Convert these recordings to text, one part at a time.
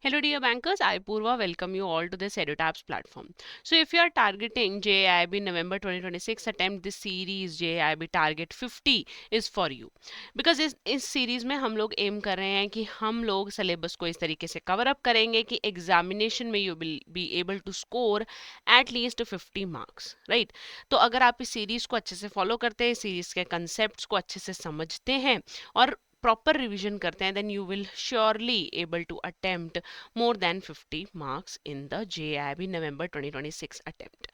Hello dear bankers, I Purva welcome you all to this EduTabs platform. So if you are targeting JIIB November 2026 attempt, this series JIIB Target 50 is for you. Because इस series में हम लोग M कर रहे हैं कि हम लोग सिलेबस को इस तरीके से कवर अप करेंगे कि एग्जामिनेशन में you will be able to score at least 50 marks, right. तो अगर आप इस सीरीज को अच्छे से फॉलो करते हैं, सीरीज के कंसेप्ट को अच्छे से समझते हैं और प्रॉपर रिविजन करते हैं, then you will surely able to attempt more than 50 marks in the JIIB November 2026 attempt.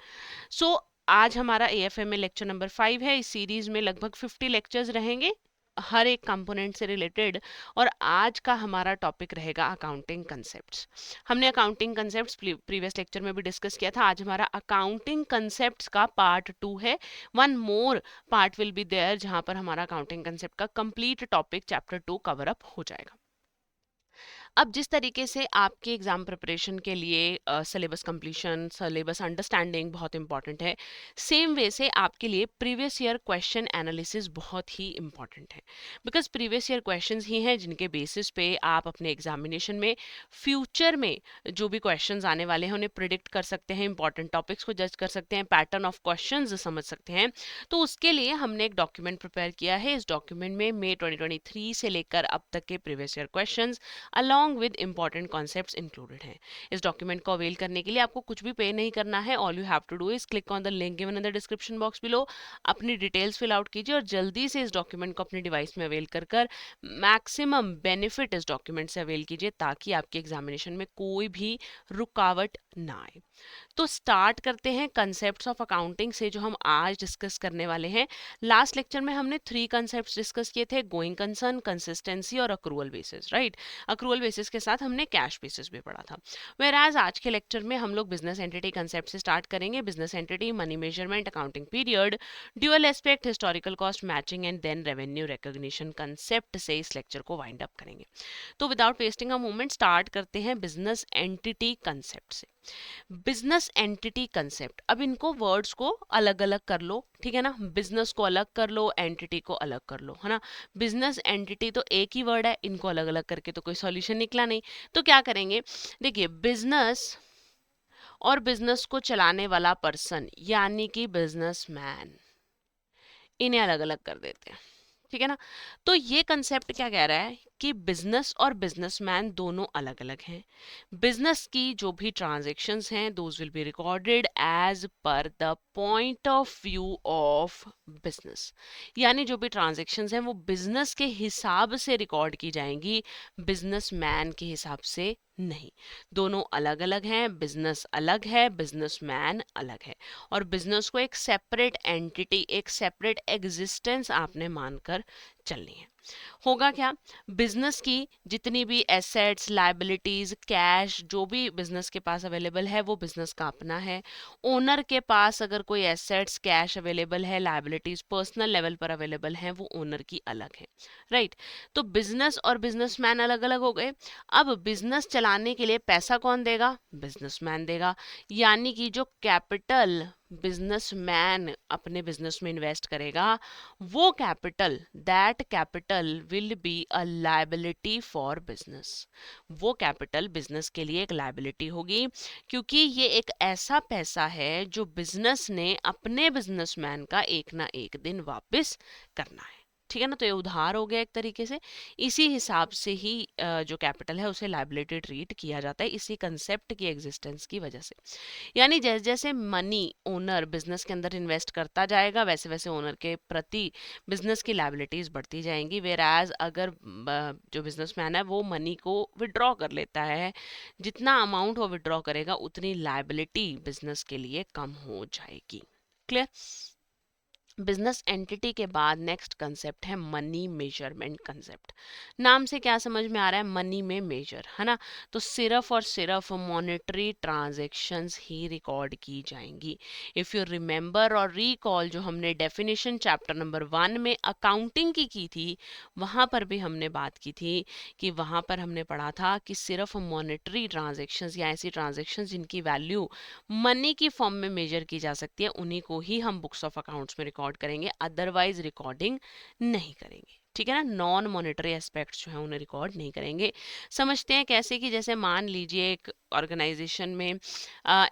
So आज हमारा AFM में लेक्चर नंबर 5 है। इस सीरीज में लगभग 50 लेक्चर्स रहेंगे हर एक कंपोनेंट से रिलेटेड, और आज का हमारा टॉपिक रहेगा अकाउंटिंग कंसेप्ट्स। हमने अकाउंटिंग कंसेप्ट्स प्रीवियस लेक्चर में भी डिस्कस किया था। आज हमारा अकाउंटिंग कंसेप्ट्स का पार्ट 2 है। One more part will be there जहां पर हमारा अकाउंटिंग कंसेप्ट का complete topic chapter 2 cover up हो जाएगा। अब जिस तरीके से आपके एग्जाम प्रिपरेशन के लिए सिलेबस कंप्लीशन, सिलेबस अंडरस्टैंडिंग बहुत इंपॉर्टेंट है, सेम वे से आपके लिए प्रीवियस ईयर क्वेश्चन एनालिसिस बहुत ही इंपॉर्टेंट है। बिकॉज प्रीवियस ईयर क्वेश्चंस ही हैं जिनके बेसिस पे आप अपने एग्जामिनेशन में फ्यूचर में जो भी क्वेश्चंस आने वाले हैं उन्हें प्रिडिक्ट कर सकते हैं, इंपॉर्टेंट टॉपिक्स को जज कर सकते हैं, पैटर्न ऑफ क्वेश्चंस समझ सकते हैं। तो उसके लिए हमने एक डॉक्यूमेंट प्रिपेयर किया है। इस डॉक्यूमेंट में मई 2023 से लेकर अब तक के previous year questions along with important concepts included हैं। इस डॉक्यूमेंट को अवेल करने के लिए आपको कुछ भी पे नहीं करना है। All you have to do is click on the link given in the description box below, अपनी डिटेल्स फिल आउट कीजिए और जल्दी से इस डॉक्यूमेंट को अपने डिवाइस में अवेल कर मैक्सिमम बेनिफिट इस डॉक्यूमेंट से अवेल कीजिए ताकि आपके एग्जामिनेशन में कोई भी रुकावट ना आए। तो स्टार्ट करते हैं कंसेप्ट्स ऑफ अकाउंटिंग से जो हम आज डिस्कस करने वाले हैं। लास्ट लेक्चर में हमने 3 कंसेप्ट्स डिस्कस किए थे, गोइंग कंसर्न, कंसिस्टेंसी और accrual basis, right. Accrual basis के साथ हमने कैश बेसिस भी पढ़ा था। वेयर एज आज के लेक्चर में हम लोग बिजनेस एंटिटी कंसेप्ट से स्टार्ट करेंगे। Business entity, money measurement, accounting period, dual aspect, historical cost matching and then revenue recognition concept से इस लेक्चर को वाइंड अप करेंगे। तो without wasting a moment start करते हैं बिजनेस एंटिटी कंसेप्ट से। बिजनेस एंटिटी कंसेप्ट, अब इनको वर्ड्स को अलग अलग कर लो, ठीक है ना। बिजनेस को अलग कर लो, एंटिटी को अलग कर लो, है ना। बिजनेस एंटिटी तो एक ही वर्ड है, इनको अलग अलग करके तो कोई सॉल्यूशन निकला नहीं। तो क्या करेंगे, देखिए, बिजनेस और बिजनेस को चलाने वाला पर्सन यानी कि बिजनेसमैन, इन्हें अलग अलग कर देते हैं, ठीक है ना। तो ये कंसेप्ट क्या कह रहा है कि बिजनेस और बिजनेसमैन दोनों अलग अलग हैं। बिजनेस की जो भी ट्रांजैक्शंस हैं those will be recorded as per the point of view of business, यानी जो भी ट्रांजैक्शंस हैं वो बिजनेस के हिसाब से रिकॉर्ड की जाएंगी, बिजनेसमैन के हिसाब से नहीं। दोनों अलग अलग हैं, बिजनेस अलग है, बिजनेसमैन अलग है, और बिजनेस को एक सेपरेट एंटिटी, एक सेपरेट एग्जिस्टेंस आपने मानकर चलनी है। होगा क्या, बिजनेस की जितनी भी एसेट्स, लायबिलिटीज, कैश जो भी बिजनेस के पास अवेलेबल है वो बिजनेस का अपना है। ओनर के पास अगर कोई एसेट्स, कैश अवेलेबल है, लायबिलिटीज पर्सनल लेवल पर अवेलेबल है, वो ओनर की अलग है, राइट। तो बिजनेस और बिजनेसमैन अलग अलग हो गए। अब बिजनेस चलाने के लिए पैसा कौन देगा, बिजनेसमैन देगा। यानी कि जो कैपिटल बिजनेसमैन अपने बिजनेस में इन्वेस्ट करेगा, वो capital, that capital will be a liability for business. वो कैपिटल बिजनेस के लिए एक लायबिलिटी होगी, क्योंकि ये एक ऐसा पैसा है जो बिजनेस ने अपने बिजनेसमैन का एक ना एक दिन वापस करना है, ठीक है ना। तो ये उधार हो गया एक तरीके से। इसी हिसाब से ही जो कैपिटल है उसे लायबिलिटी ट्रीट किया जाता है, इसी कंसेप्ट की एग्जिस्टेंस की वजह से। यानी जैसे जैसे मनी ओनर बिजनेस के अंदर इन्वेस्ट करता जाएगा वैसे वैसे ओनर के प्रति बिजनेस की लायबिलिटीज बढ़ती जाएंगी। वेयर एज अगर जो बिजनेसमैन है वो मनी को विड्रॉ कर लेता है, जितना अमाउंट वो विड्रॉ करेगा उतनी लायबिलिटी बिजनेस के लिए कम हो जाएगी। क्लियर। बिजनेस एंटिटी के बाद नेक्स्ट कंसेप्ट है मनी मेजरमेंट कंसेप्ट। नाम से क्या समझ में आ रहा है, मनी में मेजर, है ना। तो सिर्फ और सिर्फ मॉनेटरी ट्रांजैक्शंस ही रिकॉर्ड की जाएंगी। इफ यू रिमेंबर और रिकॉल, जो हमने डेफिनेशन चैप्टर नंबर 1 में अकाउंटिंग की थी, वहां पर भी हमने बात की थी कि वहां पर हमने पढ़ा था कि सिर्फ मॉनेटरी ट्रांजैक्शंस या ऐसी ट्रांजैक्शंस जिनकी वैल्यू मनी की फॉर्म में मेजर की जा सकती है, उन्हीं को ही हम बुक्स ऑफ अकाउंट्स में रिकॉर्ड करेंगे, अदरवाइज रिकॉर्डिंग नहीं करेंगे। ठीक है ना, नॉन मॉनेटरी एस्पेक्ट्स जो है उन्हें रिकॉर्ड नहीं करेंगे। समझते हैं कैसे, कि जैसे मान लीजिए एक ऑर्गेनाइजेशन में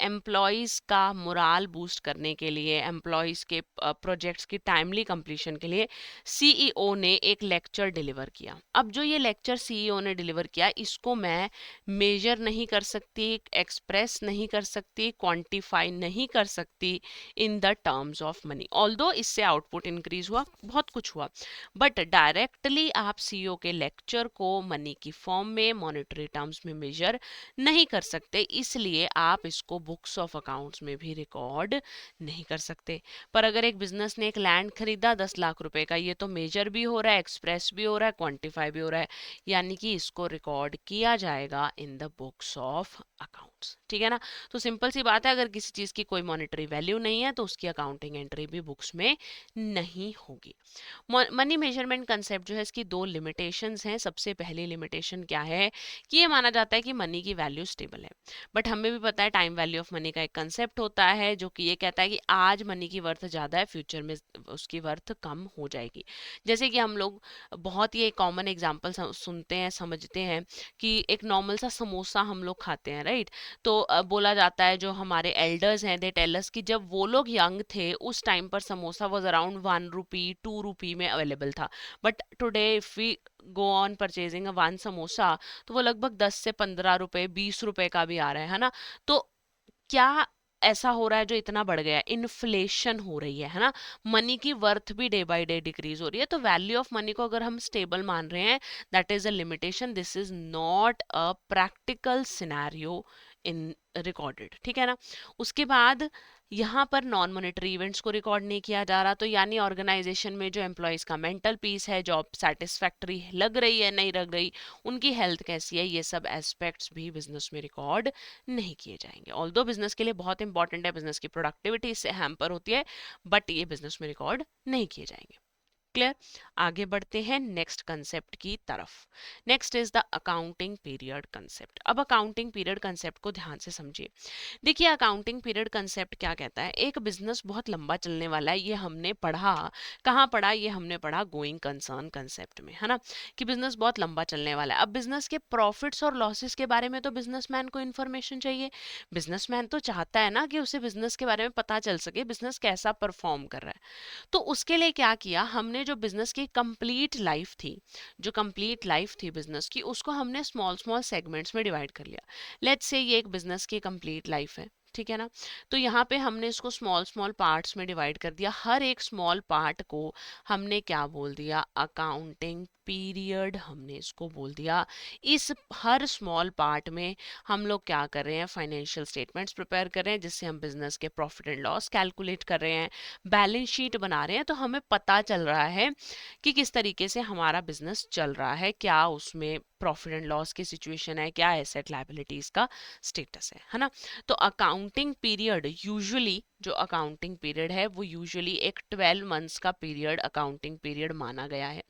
एम्प्लॉयज़ का मोराल बूस्ट करने के लिए, एम्प्लॉयज़ के प्रोजेक्ट्स की टाइमली कंप्लीशन के लिए सीईओ ने एक लेक्चर डिलीवर किया। अब जो ये लेक्चर सीईओ ने डिलीवर किया, इसको मैं मेजर नहीं कर सकती, एक्सप्रेस नहीं कर सकती, क्वांटिफाई नहीं कर सकती in the terms of money. Although इससे आउटपुट इंक्रीज हुआ, बहुत कुछ हुआ, बट डायरेक्टली आप सीईओ के लेक्चर को मनी की फॉर्म में, मॉनेटरी टर्म्स में मेजर नहीं कर सकते, इसलिए आप इसको बुक्स ऑफ अकाउंट्स में भी रिकॉर्ड नहीं कर सकते। पर अगर एक बिजनेस ने एक लैंड खरीदा 10 लाख रुपए का, ये तो मेजर भी हो रहा है, एक्सप्रेस भी हो रहा है, क्वांटिफाई भी हो रहा है, यानी कि इसको रिकॉर्ड किया जाएगा in the books of accounts. ठीक है ना, तो सिंपल सी बात है, अगर किसी चीज की कोई मॉनेटरी वैल्यू नहीं है तो उसकी अकाउंटिंग एंट्री भी बुक्स में नहीं होगी। मनी मेजरमेंट कंसेप्ट जो है, इसकी दो लिमिटेशंस हैं। सबसे पहली लिमिटेशन क्या है, कि ये माना जाता है कि मनी की वैल्यू स्टेबल है, बट हमें भी पता है टाइम वैल्यू ऑफ मनी का एक कंसेप्ट होता है जो कि ये कहता है कि आज मनी की वर्थ ज़्यादा है, फ्यूचर में उसकी वर्थ कम हो जाएगी। जैसे कि हम लोग बहुत ही एक कॉमन एग्जाम्पल सुनते हैं, समझते हैं कि एक नॉर्मल सा समोसा हम लोग खाते हैं, राइट। तो बोला जाता है, जो हमारे एल्डर्स हैं दे टेल अस कि जब वो लोग यंग थे उस टाइम पर samosa was around 1 rupee 2 rupee में अवेलेबल था, but today if we go on purchasing a one samosa तो वो लगभग 10 से 15 रुपए 20 रुपए का भी आ रहा है ना। तो क्या ऐसा हो रहा है जो इतना बढ़ गया, इन्फ्लेशन हो रही है ना, मनी की वर्थ भी डे बाय डे डिक्रीज हो रही है। तो वैल्यू ऑफ मनी को अगर हम स्टेबल मान रहे हैं, that is a limitation, this is not a practical scenario in recorded. ठीक है ना, उसके बाद यहाँ पर नॉन मॉनेटरी इवेंट्स को रिकॉर्ड नहीं किया जा रहा, तो यानी ऑर्गेनाइजेशन में जो एम्प्लॉयज का मेंटल पीस है, जॉब सेटिस्फैक्ट्री लग रही है नहीं लग रही, उनकी हेल्थ कैसी है, ये सब एस्पेक्ट्स भी बिजनेस में रिकॉर्ड नहीं किए जाएंगे। ऑल्दो बिजनेस के लिए बहुत इंपॉर्टेंट है, बिजनेस की प्रोडक्टिविटी इससे हैम्पर होती है, बट ये बिजनेस में रिकॉर्ड नहीं किए जाएंगे। क्लियर, आगे बढ़ते हैं नेक्स्ट कंसेप्ट की तरफ। Next is the accounting period concept. अब अकाउंटिंग पीरियड कंसेप्ट को ध्यान से समझिए। देखिए, अकाउंटिंग पीरियड कंसेप्ट क्या कहता है, एक बिजनेस बहुत लंबा चलने वाला है, ये हमने पढ़ा, कहाँ पढ़ा, ये हमने पढ़ा गोइंग कंसर्न कंसेप्ट में, है ना, कि बिजनेस बहुत लंबा चलने वाला है। अब बिजनेस के प्रॉफिट्स और लॉसेस के बारे में तो बिजनेसमैन को इन्फॉर्मेशन चाहिए। बिजनेसमैन तो चाहता है ना कि उसे बिजनेस के बारे में पता चल सके, बिजनेस कैसा परफॉर्म कर रहा है। तो उसके लिए क्या किया हमने, जो बिजनेस की कंप्लीट लाइफ थी, जो कंप्लीट लाइफ थी बिजनेस की, उसको हमने स्मॉल स्मॉल सेगमेंट्स में डिवाइड कर लिया। लेट्स से ये एक बिजनेस की कंप्लीट लाइफ है, ठीक है ना, तो यहाँ पे हमने इसको स्मॉल स्मॉल पार्ट्स में डिवाइड कर दिया। हर एक स्मॉल पार्ट को हमने क्या बोल दिया, अकाउंटिंग पीरियड हमने इसको बोल दिया। इस हर स्मॉल पार्ट में हम लोग क्या कर रहे हैं, फाइनेंशियल स्टेटमेंट्स प्रिपेयर कर रहे हैं, जिससे हम बिजनेस के प्रॉफिट एंड लॉस कैलकुलेट कर रहे हैं, बैलेंस शीट बना रहे हैं। तो हमें पता चल रहा है कि किस तरीके से हमारा बिजनेस चल रहा है, क्या उसमें प्रॉफिट एंड लॉस की सिचुएशन है, क्या एसेट लायबिलिटीज का स्टेटस है ना। तो अकाउंटिंग पीरियड यूजुअली, जो अकाउंटिंग पीरियड है वो यूजुअली एक 12 मंथ्स का पीरियड अकाउंटिंग पीरियड माना गया है।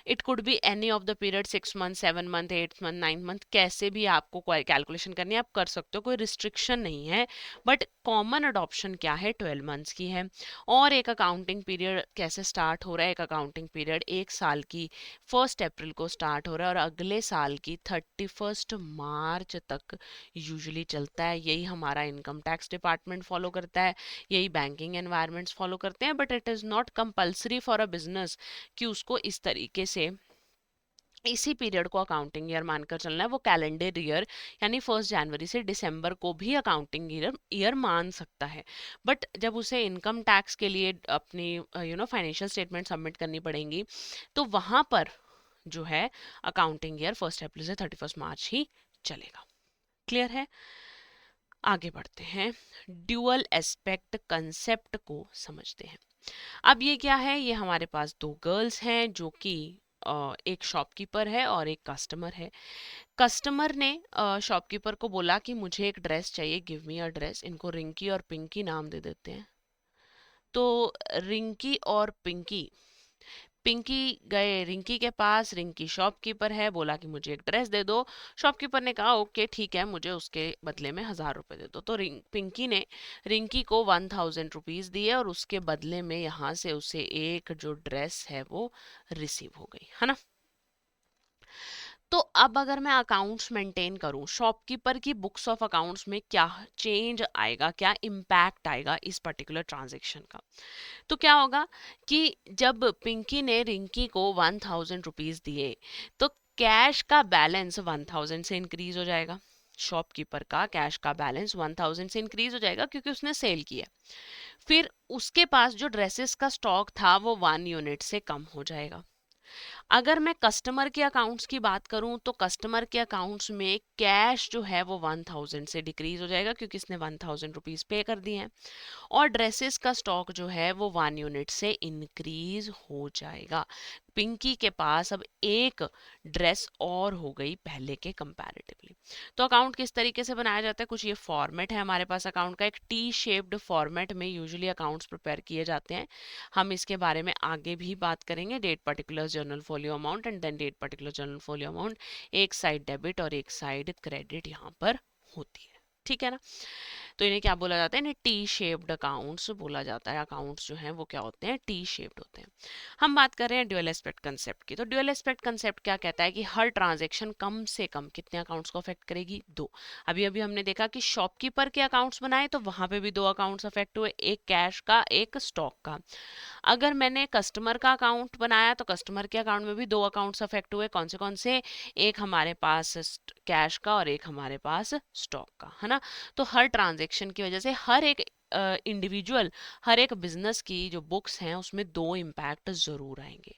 It could be any of the period, 6 month 7 month 8 month 9 month, कैसे भी आपको कोई कैलकुलेशन करनी है आप कर सकते हो, कोई रिस्ट्रिक्शन नहीं है, बट कॉमन अडॉप्शन क्या है, 12 मंथ्स की है। और एक अकाउंटिंग पीरियड कैसे स्टार्ट हो रहा है, एक अकाउंटिंग पीरियड एक साल की 1 अप्रैल को स्टार्ट हो रहा है और अगले साल की 31 मार्च तक यूजुअली चलता है। यही हमारा इनकम टैक्स डिपार्टमेंट फॉलो करता है, यही बैंकिंग एनवायरनमेंट्स फॉलो करते हैं, but it is not compulsory for a business कि उसको इस तरीके से इसी पीरियड को अकाउंटिंग ईयर मानकर चलना है। वो कैलेंडर ईयर यानी 1 जनवरी से दिसंबर को भी अकाउंटिंग ईयर मान सकता है, बट जब उसे इनकम टैक्स के लिए अपनी फाइनेंशियल स्टेटमेंट सबमिट करनी पड़ेंगी, तो वहां पर जो है अकाउंटिंग ईयर 1 अप्रैल से 31 मार्च ही चलेगा। क्लियर है, आगे बढ़ते हैं, ड्यूअल एस्पेक्ट कंसेप्ट को समझते हैं। अब ये क्या है, ये हमारे पास दो गर्ल्स हैं जो कि एक शॉपकीपर है और एक कस्टमर है। कस्टमर ने शॉपकीपर को बोला कि मुझे एक ड्रेस चाहिए, गिव मी अ ड्रेस। इनको रिंकी और पिंकी नाम दे देते हैं। तो रिंकी और पिंकी, पिंकी गए रिंकी के पास, रिंकी शॉपकीपर है, बोला कि मुझे एक ड्रेस दे दो। शॉपकीपर ने कहा ओके ठीक है, मुझे उसके बदले में 1000 रुपए दे दो। तो पिंकी ने रिंकी को 1000 रुपीज दिए और उसके बदले में यहाँ से उसे एक जो ड्रेस है वो रिसीव हो गई, है ना। तो अब अगर मैं अकाउंट्स मेंटेन करूं, शॉपकीपर की बुक्स ऑफ अकाउंट्स में क्या चेंज आएगा, क्या इम्पैक्ट आएगा इस पर्टिकुलर ट्रांजेक्शन का। तो क्या होगा कि जब पिंकी ने रिंकी को 1000 रुपीज दिए तो कैश का बैलेंस 1000 से इंक्रीज हो जाएगा। शॉपकीपर का कैश का बैलेंस 1000 से इंक्रीज हो जाएगा क्योंकि उसने सेल किया। फिर उसके पास जो ड्रेसेस का स्टॉक था वो 1 यूनिट से कम हो जाएगा। अगर मैं कस्टमर के अकाउंट्स की बात करूं तो कस्टमर के अकाउंट्स में कैश जो है वो 1000 से डिक्रीज हो जाएगा क्योंकि इसने 1000 रुपीज पे कर दिए हैं। और ड्रेसेस का स्टॉक जो है वो 1 यूनिट से इंक्रीज हो जाएगा। पिंकी के पास अब एक ड्रेस और हो गई पहले के कंपैरेटिवली। तो अकाउंट किस तरीके से बनाया जाता है, कुछ ये फॉर्मेट है हमारे पास अकाउंट का। एक टी शेप्ड फॉर्मेट में यूजुअली अकाउंट्स प्रिपेयर किए जाते हैं। हम इसके बारे में आगे भी बात करेंगे। Date particular journal folio amount and then date particular journal folio amount, एक साइड डेबिट और एक साइड क्रेडिट यहाँ पर होती है, ठीक है ना। तो इन्हें क्या बोला जाता है, इन्हें टी शेप्ड अकाउंट्स बोला जाता है। अकाउंट्स जो हैं वो क्या होते हैं, टी शेप्ड होते हैं। हम बात कर रहे हैं ड्यूअल एस्पेक्ट कंसेप्ट की। तो ड्यूअल एस्पेक्ट कंसेप्ट क्या कहता है कि हर ट्रांजैक्शन कम से कम कितने अकाउंट्स को अफेक्ट करेगी, 2। अभी अभी हमने देखा कि शॉपकीपर के अकाउंट्स बनाए तो वहां पे भी 2 अकाउंट्स अफेक्ट हुए, एक कैश का एक स्टॉक का। अगर मैंने कस्टमर का अकाउंट बनाया तो कस्टमर के अकाउंट में भी 2 अकाउंट्स अफेक्ट हुए। कौन से, एक हमारे पास कैश का और एक हमारे पास स्टॉक का, है ना। तो हर ट्रांजेक्शन की वजह से हर एक इंडिविजुअल, हर एक बिजनेस की जो बुक्स हैं उसमें 2 इम्पैक्ट जरूर आएंगे।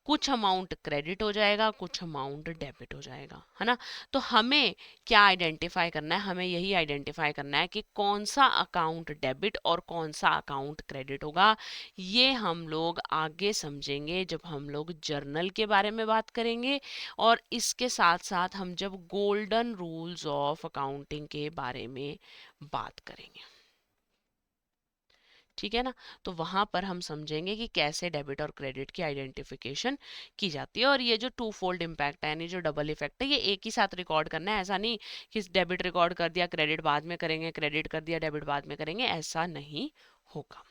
कुछ अमाउंट क्रेडिट हो जाएगा, कुछ अमाउंट डेबिट हो जाएगा, है ना। तो हमें क्या आइडेंटिफाई करना है, हमें यही आइडेंटिफाई करना है कि कौन सा अकाउंट डेबिट और कौन सा अकाउंट क्रेडिट होगा। ये हम लोग आगे समझेंगे जब हम लोग जर्नल के बारे में बात करेंगे और इसके साथ साथ हम जब गोल्डन रूल्स ऑफ अकाउंटिंग के बारे में बात करेंगे, ठीक है ना। तो वहां पर हम समझेंगे कि कैसे डेबिट और क्रेडिट की आइडेंटिफिकेशन की जाती है। और ये जो टू फोल्ड इम्पैक्ट है, यानी जो डबल इफेक्ट है, ये एक ही साथ रिकॉर्ड करना है। ऐसा नहीं कि डेबिट रिकॉर्ड कर दिया क्रेडिट बाद में करेंगे, क्रेडिट कर दिया डेबिट बाद में करेंगे, ऐसा नहीं होगा।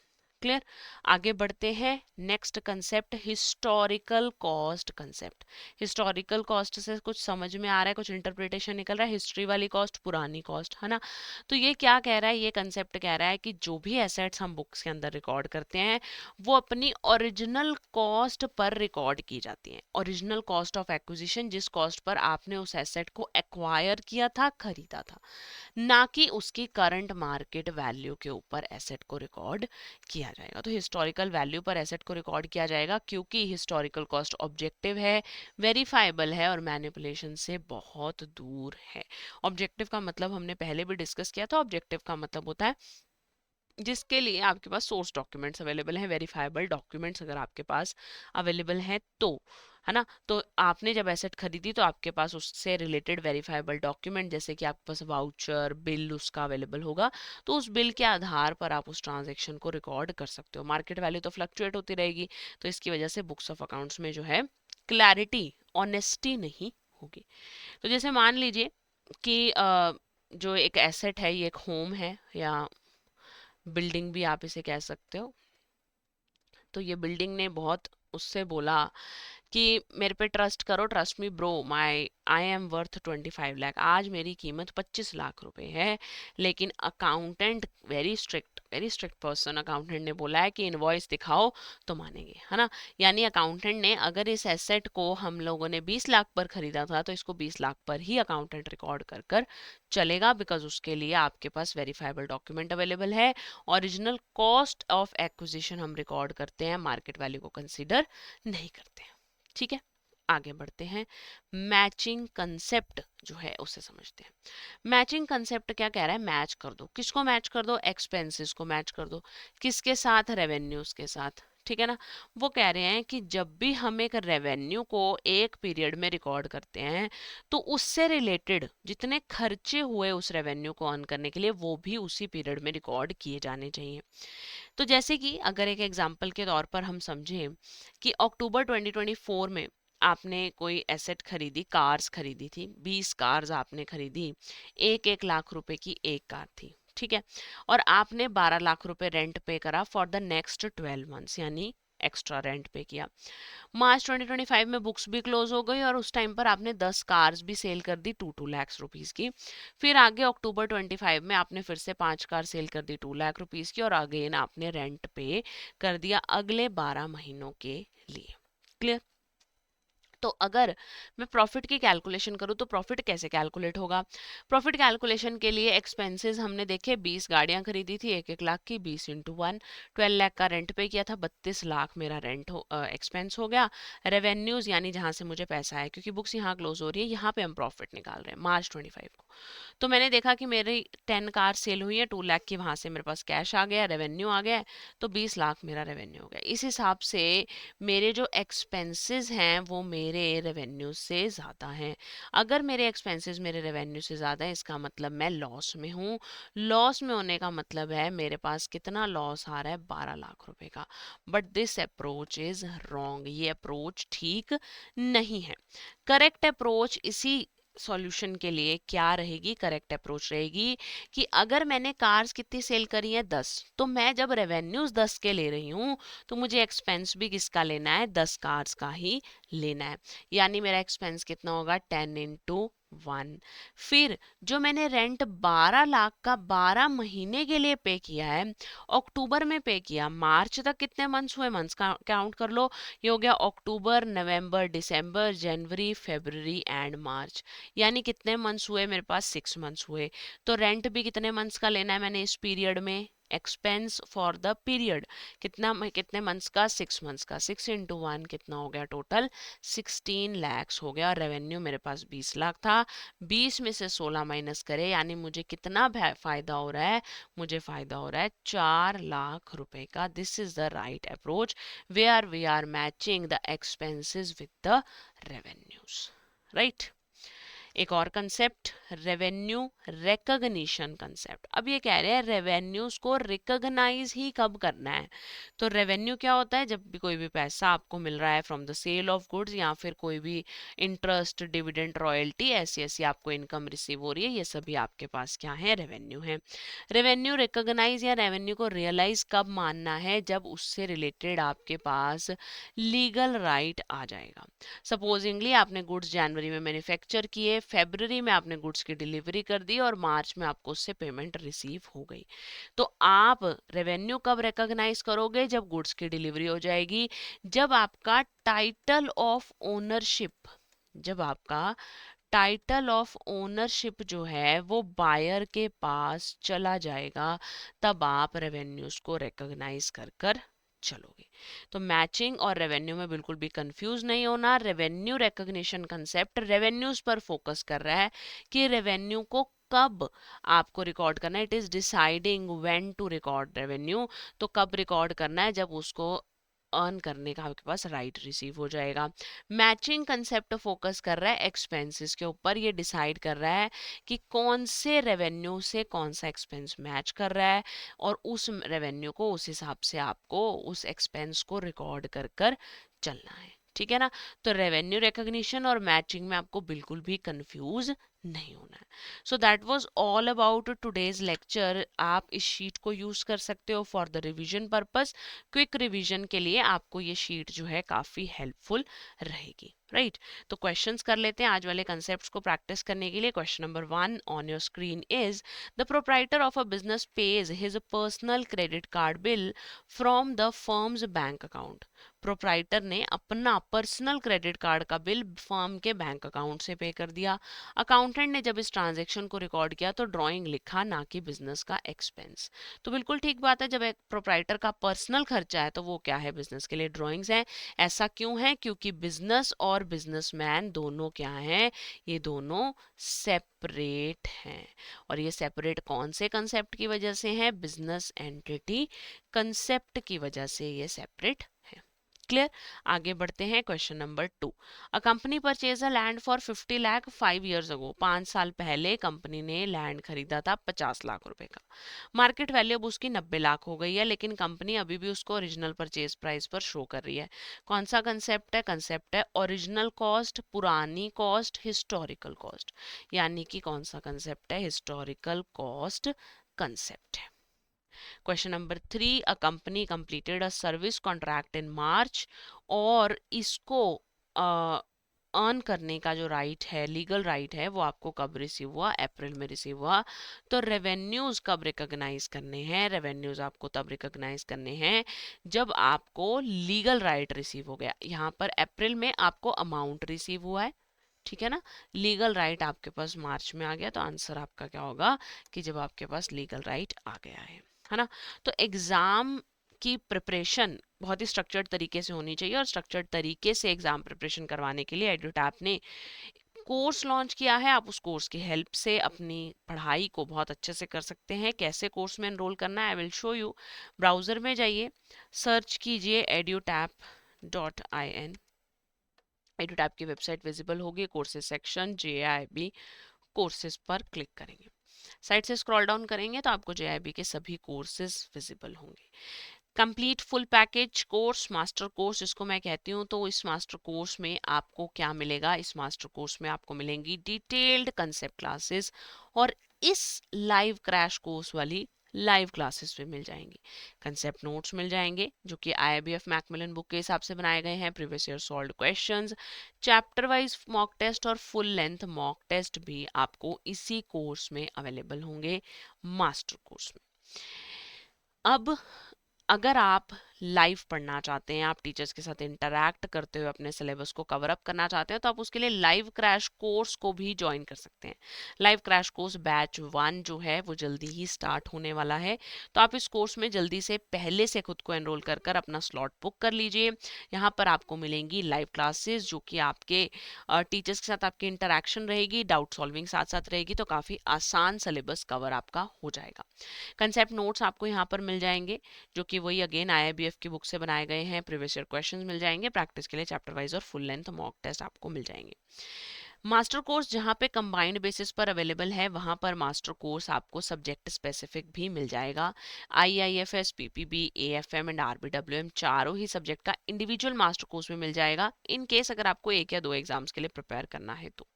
क्लियर। आगे बढ़ते हैं। Next concept, historical cost concept. Historical cost से कुछ समझ में आ रहा है, कुछ इंटरप्रिटेशन निकल रहा है। हिस्ट्री वाली कॉस्ट, पुरानी कॉस्ट, है ना। तो ये क्या कह रहा है, ये कंसेप्ट कह रहा है कि जो भी एसेट्स हम बुक्स के अंदर रिकॉर्ड करते हैं वो अपनी ओरिजिनल कॉस्ट पर रिकॉर्ड की जाती हैं। ओरिजिनल कॉस्ट ऑफ एक्विजिशन, जिस कॉस्ट पर आपने उस एसेट को एक्वायर किया था, खरीदा था, ना कि उसकी करंट मार्केट वैल्यू के ऊपर एसेट को रिकॉर्ड किया जाएगा। तो हिस्टोरिकल वैल्यू पर एसेट को रिकॉर्ड किया जाएगा क्योंकि हिस्टोरिकल कॉस्ट ऑब्जेक्टिव है, वेरीफाइबल है और मैनिपुलेशन से बहुत दूर है। ऑब्जेक्टिव का मतलब हमने पहले भी डिस्कस किया था। ऑब्जेक्टिव का मतलब होता है जिसके लिए आपके पास सोर्स डॉक्यूमेंट्स अवेलेबल हैं, वेरीफाइबल डॉक्यूमेंट्स अगर आपके पास अवेलेबल हैं तो, है ना। तो आपने जब एसेट खरीदी तो आपके पास उससे रिलेटेड वेरीफाइबल डॉक्यूमेंट, जैसे कि आपके पास वाउचर बिल उसका अवेलेबल होगा, तो उस बिल के आधार पर आप उस ट्रांजेक्शन को रिकॉर्ड कर सकते हो। मार्केट वैल्यू तो फ्लक्चुएट होती रहेगी, तो इसकी वजह से बुक्स ऑफ अकाउंट्स में जो है क्लैरिटी, ऑनेस्टी नहीं होगी। तो जैसे मान लीजिए कि जो एक एसेट है, ये एक होम है या बिल्डिंग भी आप इसे कह सकते हो। तो ये बिल्डिंग ने बहुत उससे बोला कि मेरे पे ट्रस्ट करो, trust me bro, my I am worth 25 lakh, आज मेरी कीमत 25 लाख रुपए है। लेकिन accountant very strict person, accountant ने बोला है कि इनवॉइस दिखाओ तो मानेंगे, है ना। यानी अकाउंटेंट ने अगर इस एसेट को हम लोगों ने 20 लाख पर खरीदा था तो इसको 20 लाख पर ही अकाउंटेंट रिकॉर्ड कर कर चलेगा, बिकॉज उसके लिए आपके पास वेरीफाइबल डॉक्यूमेंट अवेलेबल है। ओरिजिनल कॉस्ट ऑफ एक्विजिशन हम रिकॉर्ड करते हैं, मार्केट वैल्यू को कंसीडर नहीं करते हैं, ठीक है। आगे बढ़ते हैं। मैचिंग कंसेप्ट जो है उसे समझते हैं। मैचिंग कंसेप्ट क्या कह रहा है, मैच कर दो। किसको मैच कर दो, एक्सपेंसेस को मैच कर दो। किसके साथ, रेवेन्यूज के साथ, ठीक है ना। वो कह रहे हैं कि जब भी हम एक रेवेन्यू को एक पीरियड में रिकॉर्ड करते हैं तो उससे रिलेटेड जितने खर्चे हुए उस रेवेन्यू को अर्न करने के लिए वो भी उसी पीरियड में रिकॉर्ड किए जाने चाहिए। तो जैसे कि अगर एक एग्जांपल के तौर पर हम समझें कि अक्टूबर 2024 में आपने कोई एसेट खरीदी, कार्स खरीदी थी, 20 कार्स आपने खरीदी, 1-1 लाख रुपए की एक कार थी, ठीक है। और आपने 12 लाख रुपए रेंट पे करा फॉर द नेक्स्ट 12 मंथ्स, यानी एक्स्ट्रा रेंट पे किया। मार्च 2025 में बुक्स भी क्लोज हो गई और उस टाइम पर आपने 10 कार्स भी सेल कर दी 2-2 लाख रुपीस की। फिर आगे अक्टूबर 25 में आपने फिर से 5 कार सेल कर दी 2 लाख रुपीस की, और अगेन आपने रेंट पे कर दिया अगले 12 महीनों के लिए। क्लियर। तो अगर मैं प्रॉफिट की कैलकुलेशन करूं तो प्रॉफिट कैसे कैलकुलेट होगा? प्रॉफिट कैलकुलेशन के लिए एक्सपेंसेस हमने देखे, 20 गाड़ियां खरीदी थी 1-1 लाख की, 20 इंटू 1, 12 लाख का रेंट पे किया था, 32 लाख मेरा रेंट एक्सपेंस हो गया। रेवेन्यूज यानी जहां से मुझे पैसा आया, क्योंकि बुक्स यहाँ क्लोज हो रही है, यहाँ पे हम प्रॉफिट निकाल रहे हैं मार्च 25 को। तो मैंने देखा कि मेरी 10 कार सेल हुई है, 2 लाख की, वहां से मेरे पास कैश आ गया, रेवेन्यू आ गया, तो 20 लाख मेरा रेवेन्यू हो गया। इस हिसाब से मेरे जो एक्सपेंसेस हैं वो मेरे रेवेन्यू से ज़्यादा हैं। अगर मेरे एक्सपेंसेस मेरे रेवेन्यू से ज़्यादा है इसका मतलब मैं लॉस में हूँ। लॉस में होने का मतलब है मेरे पास कितना लॉस आ रहा है, 12 लाख रुपए का। But this approach is wrong, ये अप्रोच ठीक नहीं है। करेक्ट अप्रोच इसी सॉल्यूशन के लिए क्या रहेगी? करेक्ट अप्रोच रहेगी कि अगर मैंने कार्स कितनी सेल करी है 10, तो मैं जब रेवेन्यूज 10 के ले रही हूँ तो मुझे एक्सपेंस भी किसका लेना है? 10 कार्स का ही लेना है। यानी मेरा एक्सपेंस कितना होगा? 10 into 1। फिर जो मैंने रेंट 12 लाख का 12 महीने के लिए पे किया है, अक्टूबर में पे किया, मार्च तक कितने मंथ्स हुए? मंथ्स का काउंट कर लो। ये हो गया अक्टूबर, नवंबर, दिसंबर, जनवरी, फरवरी एंड मार्च, यानी कितने मंथ्स हुए मेरे पास? 6 मंथ्स हुए। तो रेंट भी कितने मंथ्स का लेना है मैंने इस पीरियड में? एक्सपेंस फॉर द पीरियड कितने मंथ्स का? 6 मंथ्स का। 6 into 1 कितना हो गया? टोटल 16 लैक्स हो गया। रेवेन्यू मेरे पास 20 लाख था, 20 में से 16 माइनस करे, यानी मुझे कितना फायदा हो रहा है? मुझे फायदा हो रहा है 4 लाख रुपए का। This is the right approach where we are matching the expenses with the revenues, right. एक और कंसेप्ट, रेवेन्यू रिकॉग्निशन कंसेप्ट। अब ये कह रहे हैं रेवेन्यूज को रिकॉग्नाइज ही कब करना है। तो रेवेन्यू क्या होता है? जब भी कोई भी पैसा आपको मिल रहा है from the sale of goods, या फिर कोई भी इंटरेस्ट, डिविडेंड, रॉयल्टी, ऐसी ऐसी आपको इनकम रिसीव हो रही है, ये सभी आपके पास क्या है? रेवेन्यू है। रेवेन्यू रिकॉग्नाइज या रेवेन्यू को रियलाइज कब मानना है? जब उससे रिलेटेड आपके पास लीगल राइट आ जाएगा। सपोजिंगली आपने गुड्स जनवरी में मैन्युफैक्चर किए, फेब्रवरी में आपने गुड्स की डिलीवरी कर दी और मार्च में आपको उससे पेमेंट रिसीव हो गई। तो आप रेवेन्यू कब रिकॉग्नाइज करोगे? जब गुड्स की डिलीवरी हो जाएगी, जब आपका टाइटल ऑफ ओनरशिप, जब आपका टाइटल ऑफ ओनरशिप जो है वो बायर के पास चला जाएगा, तब आप रेवेन्यूज को रिकॉग्नाइज कर कर चलोगे। तो मैचिंग और रेवेन्यू में बिल्कुल भी कंफ्यूज नहीं होना। रेवेन्यू रिकॉग्निशन कंसेप्ट रेवेन्यूज पर फोकस कर रहा है कि रेवेन्यू को कब आपको रिकॉर्ड करना है। It is deciding when to record revenue. तो कब रिकॉर्ड करना है? जब उसको अर्न करने का आपके पास राइट रिसीव हो जाएगा। मैचिंग कंसेप्ट फोकस कर रहा है एक्सपेंसेस के ऊपर। ये डिसाइड कर रहा है कि कौन से रेवेन्यू से कौन सा एक्सपेंस मैच कर रहा है, और उस रेवेन्यू को उस हिसाब से आपको उस एक्सपेंस को रिकॉर्ड कर कर चलना है। ठीक है ना। तो रेवेन्यू रिकॉग्निशन और मैचिंग में आपको बिल्कुल भी कंफ्यूज नहीं होना है। So that was all about today's lecture. आप इस शीट को यूज कर सकते हो for the revision purpose. Quick revision के लिए आपको ये शीट जो है काफी हेल्पफुल रहेगी, राइट। तो क्वेश्चंस कर लेते हैं आज वाले कंसेप्ट्स को प्रैक्टिस करने के लिए। Question number 1 on your screen is, the proprietor of a business page his personal credit card bill from the firms bank account. Proprietor ने अपना पर्सनल क्रेडिट कार्ड का बिल फर्म के बैंक अकाउंट से पे कर दिया। अकाउंटेंट ने जब इस ट्रांजैक्शन को रिकॉर्ड किया तो ड्राइंग लिखा, ना कि बिजनेस का एक्सपेंस। तो बिल्कुल ठीक बात है, जब एक प्रोप्राइटर का पर्सनल खर्चा है तो वो क्या है? बिजनेस के लिए ड्राइंग्स है। ऐसा क्यों है? क्योंकि बिजनेस और बिजनेसमैन दोनों क्या हैं? ये दोनों सेपरेट हैं। और ये सेपरेट कौन से कंसेप्ट की वजह से है? बिजनेस एंटिटी कंसेप्ट की वजह से ये सेपरेट क्लियर। आगे बढ़ते हैं question number 2। A company purchase a land for 50 lakh 5 years अगो। 5 साल पहले कंपनी ने लैंड खरीदा था 50 लाख रुपए का। मार्केट वैल्यू अब उसकी 90 लाख हो गई है, लेकिन कंपनी अभी भी उसको ओरिजिनल परचेज प्राइस पर शो कर रही है। कौन सा कंसेप्ट है? कंसेप्ट है ओरिजिनल कॉस्ट, पुरानी कॉस्ट, हिस्टोरिकल कॉस्ट। यानी कि कौन सा कंसेप्ट है? हिस्टोरिकल कॉस्ट कंसेप्ट है। Question number 3। A company completed a service contract in March, और इसको अर्न करने का जो राइट है, लीगल राइट है, वो आपको कब रिसीव हुआ? अप्रैल में रिसीव हुआ। तो रेवेन्यूज कब रिकॉग्नाइज करने हैं? रेवेन्यूज आपको तब रिकॉग्नाइज करने हैं जब आपको लीगल राइट रिसीव हो गया। यहाँ पर अप्रैल में आपको अमाउंट रिसीव हुआ है, ठीक है ना। लीगल राइट आपके पास मार्च में आ गया, तो आंसर आपका क्या होगा कि जब आपके पास लीगल राइट आ गया है ना। तो एग्जाम की प्रिपरेशन बहुत ही स्ट्रक्चर्ड तरीके से होनी चाहिए, और स्ट्रक्चर्ड तरीके से एग्जाम प्रिपरेशन करवाने के लिए एडुटैप ने कोर्स लॉन्च किया है। आप उस कोर्स की हेल्प से अपनी पढ़ाई को बहुत अच्छे से कर सकते हैं। कैसे कोर्स में एनरोल करना है, I will show you. Browser में जाइए, सर्च कीजिए edutap.in। एडुटैप की वेबसाइट विजिबल होगी, कोर्सेज सेक्शन JIB कोर्सेज पर क्लिक करेंगे। साइड से स्क्रॉल डाउन करेंगे तो आपको JIB के सभी कोर्सेज विजिबल होंगे। Complete full package course, master course इसको मैं कहती हूँ। तो इस मास्टर कोर्स में आपको क्या मिलेगा? इस मास्टर कोर्स में आपको मिलेंगी डिटेल्ड कंसेप्ट क्लासेस, और इस लाइव क्रैश कोर्स वाली लाइव क्लासेस भी मिल जाएंगी। कंसेप्ट नोट्स मिल जाएंगे जो कि IIBF मैकमिलन बुक के हिसाब से बनाए गए हैं, previous year solved questions, chapter wise mock test और फुल लेंथ मॉक टेस्ट भी आपको इसी कोर्स में अवेलेबल होंगे, मास्टर कोर्स में। अब अगर आप लाइव पढ़ना चाहते हैं, आप टीचर्स के साथ इंटरैक्ट करते हुए अपने सिलेबस को कवर अप करना चाहते हैं, तो आप उसके लिए लाइव क्रैश कोर्स को भी ज्वाइन कर सकते हैं। लाइव क्रैश कोर्स बैच 1 जो है वो जल्दी ही स्टार्ट होने वाला है। तो आप इस कोर्स में जल्दी से पहले से खुद को एनरोल कर कर अपना स्लॉट बुक कर लीजिए। यहाँ पर आपको मिलेंगी लाइव क्लासेस, जो कि आपके टीचर्स के साथ आपकी इंटरैक्शन रहेगी, डाउट सॉल्विंग साथ साथ रहेगी, तो काफ़ी आसान सिलेबस कवर आपका हो जाएगा। कंसेप्ट नोट्स आपको यहाँ पर मिल जाएंगे, जो कि वही अगेन IIBF की बुक से बनाए गए हैं। प्रीवियस ईयर क्वेश्चंस मिल जाएंगे, प्रैक्टिस के लिए चैप्टर वाइज और फुल लेंथ मॉक टेस्ट आपको मिल जाएंगे। मास्टर कोर्स जहाँ पे कंबाइंड बेसिस पर अवेलेबल है, वहाँ पर मास्टर कोर्स आपको सब्जेक्ट स्पेसिफिक भी मिल जाएगा। IIFS, PPB, AFM and RBWM चारों ही सब्जेक्ट का इंडिविजुअल मास्टर कोर्स में मिल जाएगा, इन केस अगर आपको 1 या 2 एग्जाम्स के लिए प्रिपेयर करना है तो।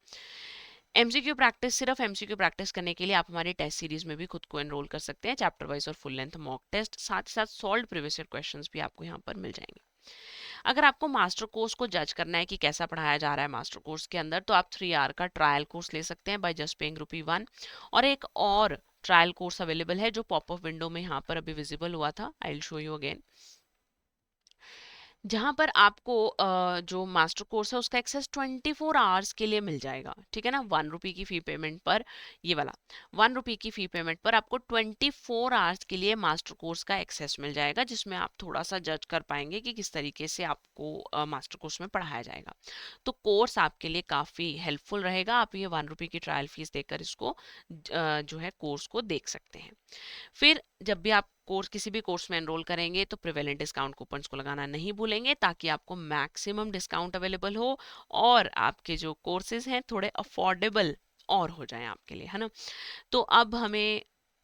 MCQ प्रैक्टिस, सिर्फ MCQ प्रैक्टिस करने के लिए आप हमारी टेस्ट सीरीज में भी खुद को एनरोल कर सकते हैं, चैप्टर वाइज और फुल लेंथ मॉक टेस्ट, साथ ही साथ सॉल्व्ड प्रीवियस ईयर क्वेश्चंस भी आपको यहाँ पर मिल जाएंगे। अगर आपको मास्टर कोर्स को जज करना है कि कैसा पढ़ाया जा रहा है मास्टर कोर्स के अंदर, तो आप 3 आवर का ट्रायल कोर्स ले सकते हैं बाय जस्ट पेइंग ₹1। और एक और ट्रायल कोर्स अवेलेबल है जो पॉपअप विंडो में यहाँ पर अभी विजिबल हुआ था, I will show you again, जहां पर आपको जो मास्टर कोर्स है उसका एक्सेस 24 आवर्स के लिए मिल जाएगा, ठीक है ना। ₹1 की फी पेमेंट पर, ये वाला ₹1 की फी पेमेंट पर आपको 24 आवर्स के लिए मास्टर कोर्स का एक्सेस मिल जाएगा, जिसमें आप थोड़ा सा जज कर पाएंगे कि किस तरीके से आपको मास्टर कोर्स में पढ़ाया जाएगा। तो कोर्स आपके लिए काफ़ी हेल्पफुल रहेगा। आप ये ₹1 की ट्रायल फीस देकर इसको जो है कोर्स को देख सकते हैं। फिर जब भी आप कोर्स किसी भी कोर्स में एनरोल करेंगे तो प्रिवेलेंट डिस्काउंट कूपन्स को लगाना नहीं भूलेंगे, ताकि आपको मैक्सिमम डिस्काउंट अवेलेबल हो और आपके जो कोर्सेज हैं थोड़े अफोर्डेबल और हो जाएं आपके लिए, है ना। तो अब हमें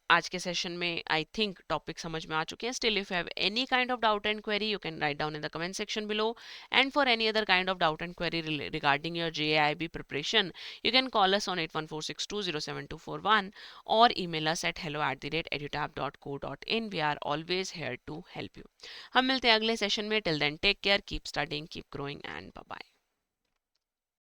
आज के सेशन में आई थिंक टॉपिक समझ में आ चुके हैं। Still if you have any kind of doubt and query, you can write down in the comment section below, and for any other kind of doubt and query regarding your JIB preparation, you can call us on 8146207241 or email us at hello@edutap.co.in. We are always here to help you. हम मिलते हैं अगले session में। Till then take care, keep studying, keep growing and bye bye.